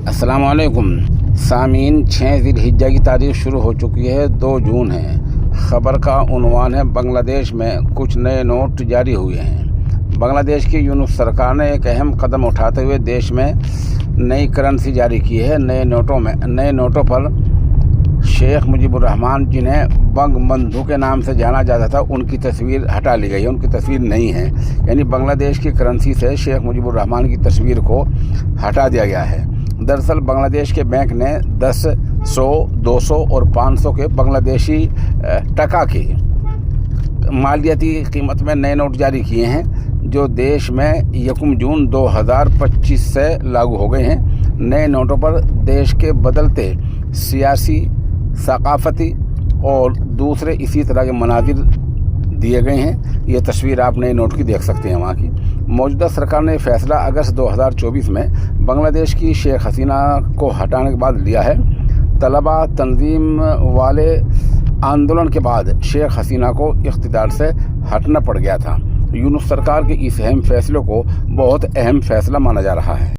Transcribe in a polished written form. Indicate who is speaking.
Speaker 1: अस्सलाम वालेकुम सामीन। 6 ज़िलहिज्जा की तारीख शुरू हो चुकी है, 2 जून है। ख़बर का उन्वान है बांग्लादेश में कुछ नए नोट जारी हुए हैं। बांग्लादेश की यूनुस सरकार ने एक अहम कदम उठाते हुए देश में नई करेंसी जारी की है। नए नोटों पर शेख मुजीबुर रहमान, जिन्हें बंगबंधु के नाम से जाना जाता था, उनकी तस्वीर हटा ली गई है। उनकी तस्वीर नहीं है, यानी बांग्लादेश की करेंसी से शेख मुजीबुर रहमान की तस्वीर को हटा दिया गया है। दरअसल बांग्लादेश के बैंक ने 10, 100, 200 और 500 के बांग्लादेशी टका की मालियाती कीमत में नए नोट जारी किए हैं, जो देश में 1 जून 2025 से लागू हो गए हैं। नए नोटों पर देश के बदलते सियासी, सकाफती और दूसरे इसी तरह के मनाजिर दिए गए हैं। ये तस्वीर आप नए नोट की देख सकते हैं वहाँ की। मौजूदा सरकार ने फैसला अगस्त 2024 में बांग्लादेश की शेख हसीना को हटाने के बाद लिया है। तलबा तंजीम वाले आंदोलन के बाद शेख हसीना को इख्तिदार से हटना पड़ गया था। यूनुस सरकार के इस अहम फैसले को बहुत अहम फैसला माना जा रहा है।